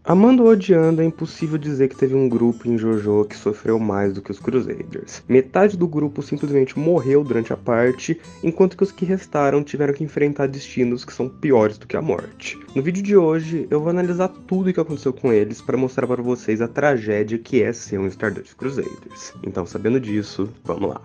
Amando ou odiando, é impossível dizer que teve um grupo em JoJo que sofreu mais do que os Crusaders. Metade do grupo simplesmente morreu durante a parte, enquanto que os que restaram tiveram que enfrentar destinos que são piores do que a morte. No vídeo de hoje, eu vou analisar tudo o que aconteceu com eles para mostrar para vocês a tragédia que é ser um Stardust Crusaders. Então, sabendo disso, vamos lá.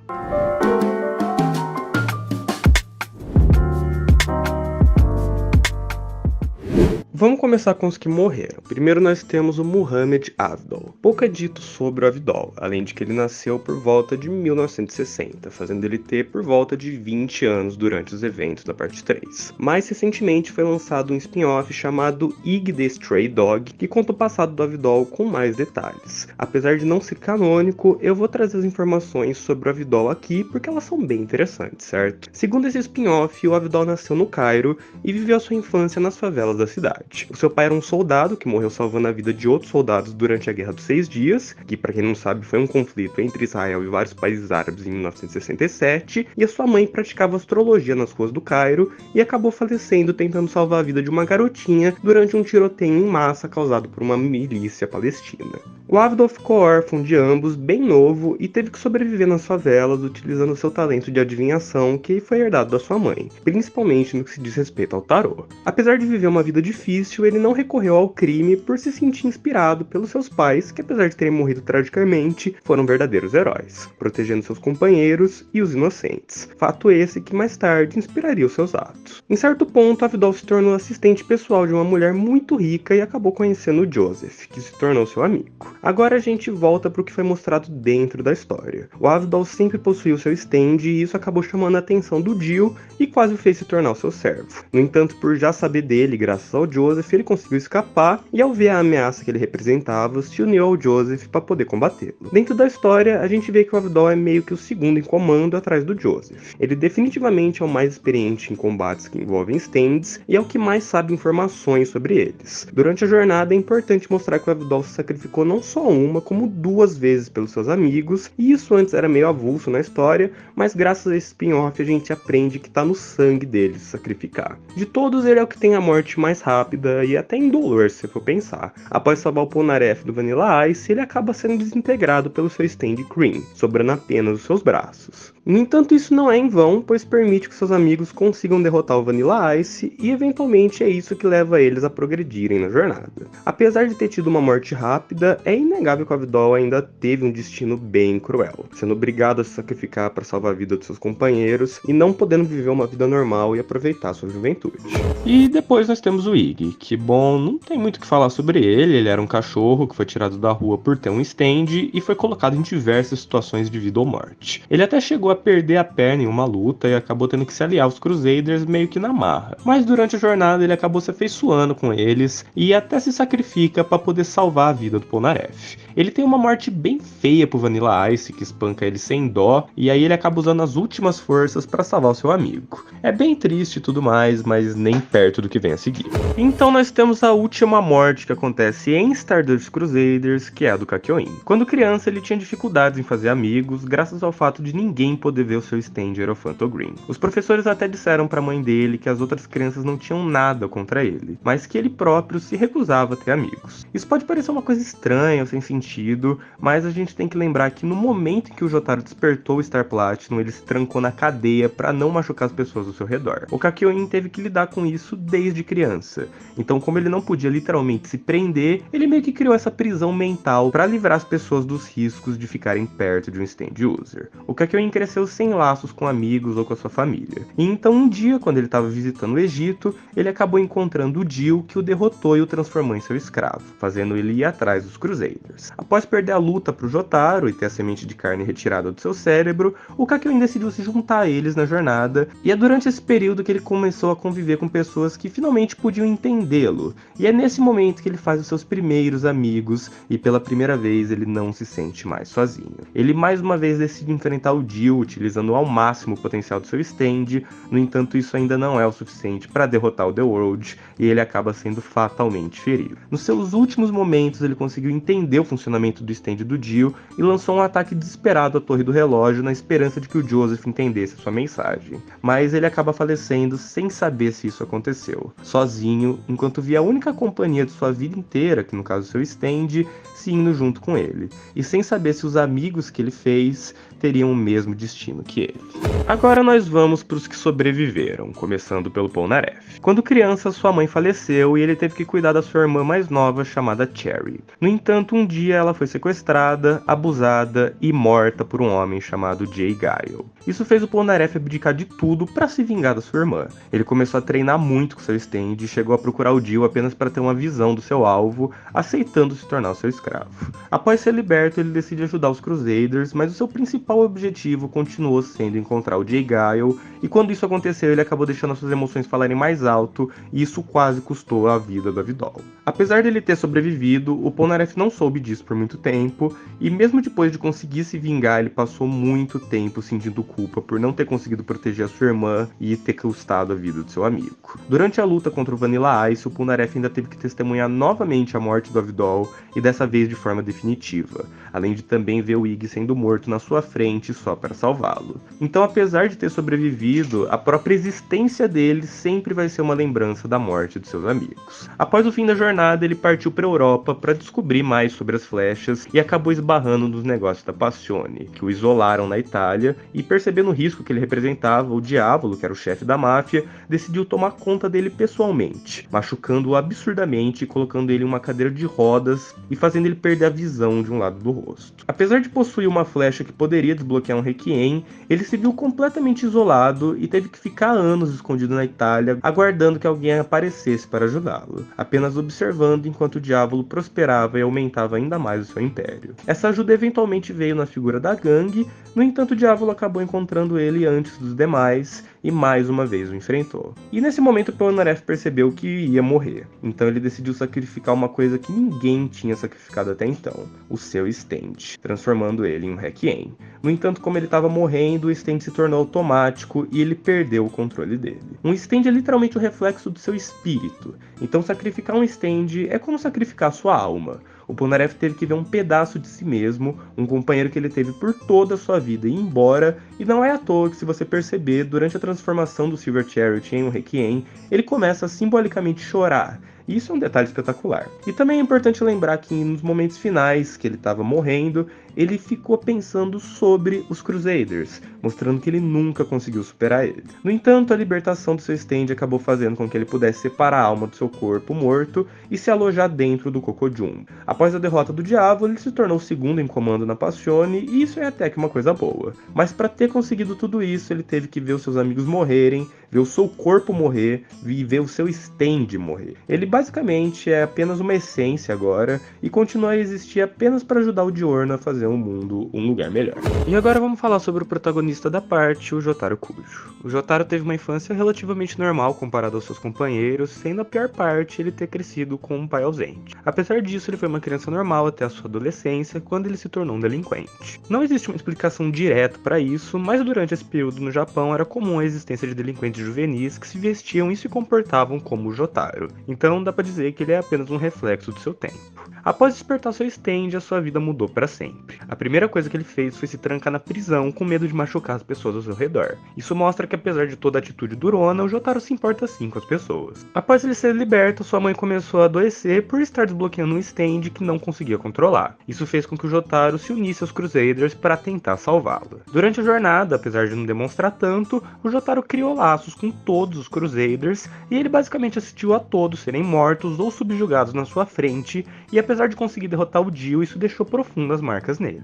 Vamos começar com os que morreram. Primeiro nós temos o Muhammad Avdol. Pouco é dito sobre o Avdol, além de que ele nasceu por volta de 1960, fazendo ele ter por volta de 20 anos durante os eventos da parte 3. Mais recentemente foi lançado um spin-off chamado Ig the Stray Dog, que conta o passado do Avdol com mais detalhes. Apesar de não ser canônico, eu vou trazer as informações sobre o Avdol aqui porque elas são bem interessantes, certo? Segundo esse spin-off, o Avdol nasceu no Cairo e viveu sua infância nas favelas da cidade. O seu pai era um soldado que morreu salvando a vida de outros soldados durante a Guerra dos 6 Dias, que, para quem não sabe, foi um conflito entre Israel e vários países árabes em 1967, e a sua mãe praticava astrologia nas ruas do Cairo e acabou falecendo tentando salvar a vida de uma garotinha durante um tiroteio em massa causado por uma milícia palestina. O Avdol ficou órfão de ambos bem novo e teve que sobreviver nas favelas utilizando seu talento de adivinhação que foi herdado da sua mãe, principalmente no que se diz respeito ao tarô. Apesar de viver uma vida difícil, ele não recorreu ao crime por se sentir inspirado pelos seus pais, que apesar de terem morrido tragicamente, foram verdadeiros heróis, protegendo seus companheiros e os inocentes. Fato esse que mais tarde inspiraria os seus atos. Em certo ponto, Avdol se tornou assistente pessoal de uma mulher muito rica e acabou conhecendo o Joseph, que se tornou seu amigo. Agora a gente volta para o que foi mostrado dentro da história. O Avdol sempre possuiu seu stand e isso acabou chamando a atenção do Dio e quase o fez se tornar o seu servo. No entanto, por já saber dele graças ao Joseph, ele conseguiu escapar e ao ver a ameaça que ele representava, se uniu ao Joseph para poder combatê-lo. Dentro da história, a gente vê que o Avdol é meio que o segundo em comando atrás do Joseph. Ele definitivamente é o mais experiente em combates que envolvem stands e é o que mais sabe informações sobre eles. Durante a jornada é importante mostrar que o Avdol se sacrificou não só uma, como 2 vezes pelos seus amigos, e isso antes era meio avulso na história, mas graças a esse spin-off a gente aprende que tá no sangue dele se sacrificar. De todos, ele é o que tem a morte mais rápida e até indolor, se for pensar. Após salvar o Polnareff do Vanilla Ice, ele acaba sendo desintegrado pelo seu stand Cream, sobrando apenas os seus braços. No entanto, isso não é em vão, pois permite que seus amigos consigam derrotar o Vanilla Ice e eventualmente é isso que leva eles a progredirem na jornada. Apesar de ter tido uma morte rápida, é inegável que o Avdol ainda teve um destino bem cruel, sendo obrigado a se sacrificar para salvar a vida de seus companheiros e não podendo viver uma vida normal e aproveitar sua juventude. E depois nós temos o Iggy, que bom, não tem muito o que falar sobre ele era um cachorro que foi tirado da rua por ter um stand e foi colocado em diversas situações de vida ou morte. Ele até chegou a perder a perna em uma luta e acabou tendo que se aliar aos Crusaders meio que na marra, mas durante a jornada ele acabou se afeiçoando com eles e até se sacrifica para poder salvar a vida do Polnareff. Ele tem uma morte bem feia pro Vanilla Ice, que espanca ele sem dó, e aí ele acaba usando as últimas forças para salvar o seu amigo. É bem triste e tudo mais, mas nem perto do que vem a seguir. Então nós temos a última morte que acontece em Stardust Crusaders, que é a do Kakyoin. Quando criança ele tinha dificuldades em fazer amigos, graças ao fato de ninguém poder ver o seu stand Hierophant Green. Os professores até disseram para a mãe dele que as outras crianças não tinham nada contra ele, mas que ele próprio se recusava a ter amigos. Isso pode parecer uma coisa estranha ou sem sentido, mas a gente tem que lembrar que no momento em que o Jotaro despertou o Star Platinum, ele se trancou na cadeia para não machucar as pessoas ao seu redor. O Kakyoin teve que lidar com isso desde criança. Então, como ele não podia literalmente se prender, ele meio que criou essa prisão mental para livrar as pessoas dos riscos de ficarem perto de um stand user. O Kakyoin cresceu sem laços com amigos ou com a sua família. E então um dia, quando ele estava visitando o Egito, ele acabou encontrando o Dio, que o derrotou e o transformou em seu escravo, fazendo ele ir atrás dos Crusaders. Após perder a luta para o Jotaro e ter a semente de carne retirada do seu cérebro, o Kakyoin decidiu se juntar a eles na jornada, e é durante esse período que ele começou a conviver com pessoas que finalmente podiam entendê-lo, e é nesse momento que ele faz os seus primeiros amigos, e pela primeira vez ele não se sente mais sozinho. Ele mais uma vez decide enfrentar o Dio, Dio, utilizando ao máximo o potencial do seu stand. No entanto, isso ainda não é o suficiente para derrotar o The World, e ele acaba sendo fatalmente ferido. Nos seus últimos momentos, ele conseguiu entender o funcionamento do stand do Dio e lançou um ataque desesperado à torre do relógio na esperança de que o Joseph entendesse a sua mensagem. Mas ele acaba falecendo sem saber se isso aconteceu, sozinho, enquanto via a única companhia de sua vida inteira, que no caso seu stand, se indo junto com ele, e sem saber se os amigos que ele fez teriam o mesmo destino que ele. Agora nós vamos para os que sobreviveram, começando pelo Polnareff. Quando criança, sua mãe faleceu e ele teve que cuidar da sua irmã mais nova, chamada Cherry. No entanto, um dia ela foi sequestrada, abusada e morta por um homem chamado Jay Guile. Isso fez o Polnareff abdicar de tudo para se vingar da sua irmã. Ele começou a treinar muito com seu stand e chegou a procurar o Dio apenas para ter uma visão do seu alvo, aceitando se tornar o seu escravo. Após ser liberto, ele decide ajudar os Crusaders, mas o seu principal objetivo continuou sendo encontrar o Jay Guile, e quando isso aconteceu, ele acabou deixando as suas emoções falarem mais alto, e isso quase custou a vida do Avidol. Apesar dele ter sobrevivido, o Polnareff não soube disso por muito tempo, e mesmo depois de conseguir se vingar, ele passou muito tempo sentindo culpa por não ter conseguido proteger a sua irmã e ter custado a vida do seu amigo. Durante a luta contra o Vanilla Ice, o Polnareff ainda teve que testemunhar novamente a morte do Avidol, e dessa vez de forma definitiva, além de também ver o Iggy sendo morto na sua frente só para salvá-lo. Então, apesar de ter sobrevivido, a própria existência dele sempre vai ser uma lembrança da morte de seus amigos. Após o fim da jornada, ele partiu para a Europa para descobrir mais sobre as flechas e acabou esbarrando nos negócios da Passione, que o isolaram na Itália, e percebendo o risco que ele representava, o Diavolo, que era o chefe da máfia, decidiu tomar conta dele pessoalmente, machucando-o absurdamente e colocando ele em uma cadeira de rodas e fazendo ele perder a visão de um lado do rosto. Apesar de possuir uma flecha que poderia desbloquear um Requiem, ele se viu completamente isolado e teve que ficar anos escondido na Itália, aguardando que alguém aparecesse para ajudá-lo, apenas observando enquanto o Diavolo prosperava e aumentava ainda mais o seu império. Essa ajuda eventualmente veio na figura da gangue, no entanto o Diavolo acabou encontrando ele antes dos demais e mais uma vez o enfrentou. E nesse momento o Polnareff percebeu que ia morrer, então ele decidiu sacrificar uma coisa que ninguém tinha sacrificado até então, o seu stand, transformando ele em um Requiem. No entanto, como ele estava morrendo, o stand se tornou automático e ele perdeu o controle dele. Um stand é literalmente o reflexo do seu espírito, então sacrificar um stand é como sacrificar sua alma. O Polnareff teve que ver um pedaço de si mesmo, um companheiro que ele teve por toda a sua vida, ir embora, e não é à toa que, se você perceber, durante a transformação do Silver Chariot em um Requiem, ele começa a simbolicamente chorar. E isso é um detalhe espetacular. E também é importante lembrar que nos momentos finais que ele estava morrendo, ele ficou pensando sobre os Crusaders, mostrando que ele nunca conseguiu superar ele. No entanto, a libertação do seu stand acabou fazendo com que ele pudesse separar a alma do seu corpo morto e se alojar dentro do Cocodium. Após a derrota do Diavolo, ele se tornou o segundo em comando na Passione, e isso é até que uma coisa boa. Mas para ter conseguido tudo isso, ele teve que ver os seus amigos morrerem, ver o seu corpo morrer e ver o seu stand morrer. Ele basicamente é apenas uma essência agora e continua a existir apenas para ajudar o Diorno a fazer o mundo um lugar melhor. E agora vamos falar sobre o protagonista da parte, o Jotaro Kujo. O Jotaro teve uma infância relativamente normal comparado aos seus companheiros, sendo a pior parte ele ter crescido com um pai ausente. Apesar disso, ele foi uma criança normal até a sua adolescência, quando ele se tornou um delinquente. Não existe uma explicação direta para isso, mas durante esse período no Japão era comum a existência de delinquentes juvenis que se vestiam e se comportavam como o Jotaro. Então dá pra dizer que ele é apenas um reflexo do seu tempo. Após despertar seu stand, a sua vida mudou para sempre. A primeira coisa que ele fez foi se trancar na prisão com medo de machucar as pessoas ao seu redor. Isso mostra que, apesar de toda a atitude durona, o Jotaro se importa sim com as pessoas. Após ele ser liberto, sua mãe começou a adoecer por estar desbloqueando um stand que não conseguia controlar. Isso fez com que o Jotaro se unisse aos Crusaders para tentar salvá-la. Durante a jornada, apesar de não demonstrar tanto, o Jotaro criou laços com todos os Crusaders e ele basicamente assistiu a todos serem mortos ou subjugados na sua frente, e apesar de conseguir derrotar o Dio, isso deixou profundas marcas nele.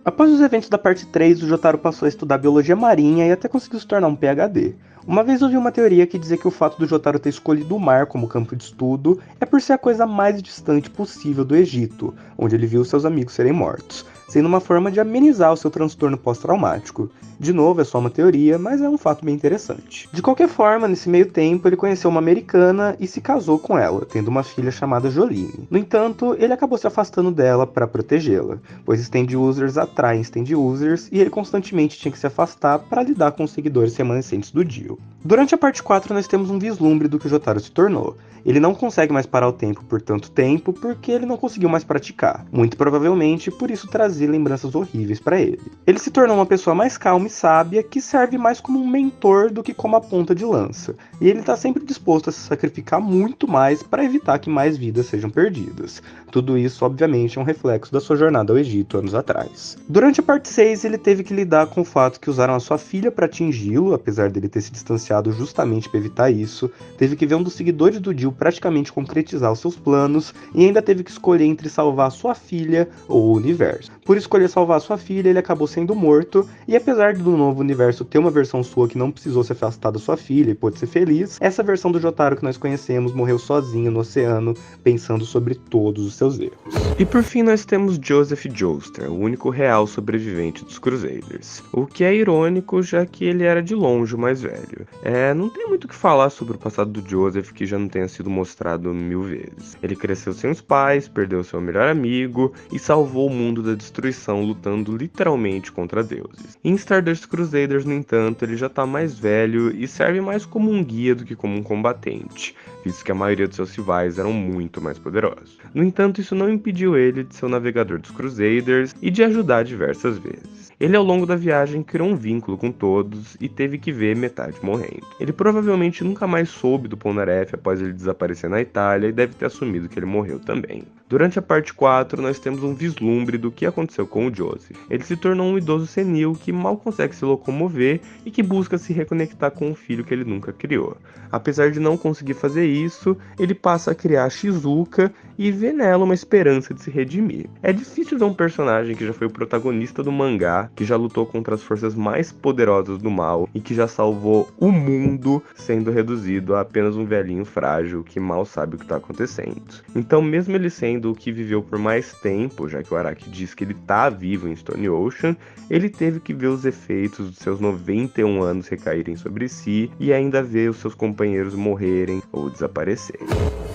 Após os eventos da parte 3, o Jotaro passou a estudar biologia marinha e até conseguiu se tornar um PhD. Uma vez ouvi uma teoria que dizia que o fato do Jotaro ter escolhido o mar como campo de estudo é por ser a coisa mais distante possível do Egito, onde ele viu seus amigos serem mortos. sendo uma forma de amenizar o seu transtorno pós-traumático. De novo, é só uma teoria, mas é um fato bem interessante. De qualquer forma, nesse meio tempo, ele conheceu uma americana e se casou com ela, tendo uma filha chamada Jolene. No entanto, ele acabou se afastando dela para protegê-la, pois stand-users atraem stand-users e ele constantemente tinha que se afastar para lidar com os seguidores remanescentes do Dio. Durante a parte 4, nós temos um vislumbre do que o Jotaro se tornou. Ele não consegue mais parar o tempo por tanto tempo porque ele não conseguiu mais praticar, muito provavelmente por isso trazer lembranças horríveis para ele. Ele se tornou uma pessoa mais calma e sábia que serve mais como um mentor do que como a ponta de lança, e ele está sempre disposto a se sacrificar muito mais para evitar que mais vidas sejam perdidas. Tudo isso, obviamente, é um reflexo da sua jornada ao Egito anos atrás. Durante a parte 6, ele teve que lidar com o fato que usaram a sua filha para atingi-lo, apesar dele ter se distanciado justamente para evitar isso, teve que ver um dos seguidores do Dio praticamente concretizar os seus planos, e ainda teve que escolher entre salvar sua filha ou o universo. Por escolher salvar sua filha, ele acabou sendo morto, e apesar do novo universo ter uma versão sua que não precisou se afastar da sua filha e pôde ser feliz, essa versão do Jotaro que nós conhecemos morreu sozinho no oceano, pensando sobre todos os seus erros. E por fim nós temos Joseph Joestar, o único real sobrevivente dos Crusaders. O que é irônico, já que ele era de longe o mais velho. Não tem muito o que falar sobre o passado do Joseph que já não tenha sido mostrado 1000 vezes. Ele cresceu sem os pais, perdeu seu melhor amigo e salvou o mundo da destruição lutando literalmente contra deuses. Em Stardust Crusaders, no entanto, ele já tá mais velho e serve mais como um guia do que como um combatente, visto que a maioria dos seus rivais eram muito mais poderosos. No entanto, isso não impediu ele de ser o navegador dos Crusaders e de ajudar diversas vezes. Ele, ao longo da viagem, criou um vínculo com todos e teve que ver metade morrendo. Ele provavelmente nunca mais soube do Polnareff após ele desaparecer na Itália e deve ter assumido que ele morreu também. Durante a parte 4, nós temos um vislumbre do que aconteceu com o Joseph. Ele se tornou um idoso senil que mal consegue se locomover e que busca se reconectar com o filho que ele nunca criou. Apesar de não conseguir fazer isso, ele passa a criar a Shizuka e vê nela uma esperança de se redimir. É difícil ver um personagem que já foi o protagonista do mangá, que já lutou contra as forças mais poderosas do mal e que já salvou o mundo, sendo reduzido a apenas um velhinho frágil que mal sabe o que está acontecendo. Então, mesmo ele sendo o que viveu por mais tempo, já que o Araki diz que ele tá vivo em Stone Ocean, ele teve que ver os efeitos dos seus 91 anos recaírem sobre si e ainda ver os seus companheiros morrerem ou desaparecerem.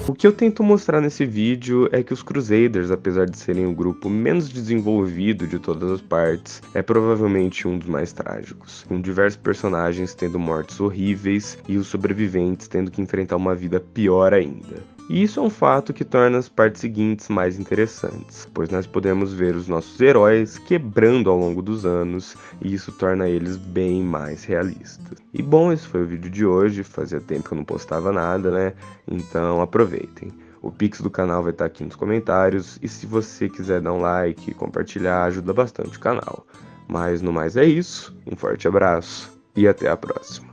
O que eu tento mostrar nesse vídeo é que os Crusaders, apesar de serem o grupo menos desenvolvido de todas as partes, é provavelmente um dos mais trágicos, com diversos personagens tendo mortes horríveis e os sobreviventes tendo que enfrentar uma vida pior ainda. E isso é um fato que torna as partes seguintes mais interessantes, pois nós podemos ver os nossos heróis quebrando ao longo dos anos, e isso torna eles bem mais realistas. E bom, esse foi o vídeo de hoje, fazia tempo que eu não postava nada, né? Então aproveitem. O Pix do canal vai estar aqui nos comentários, e se você quiser dar um like e compartilhar, ajuda bastante o canal. Mas no mais é isso, um forte abraço e até a próxima.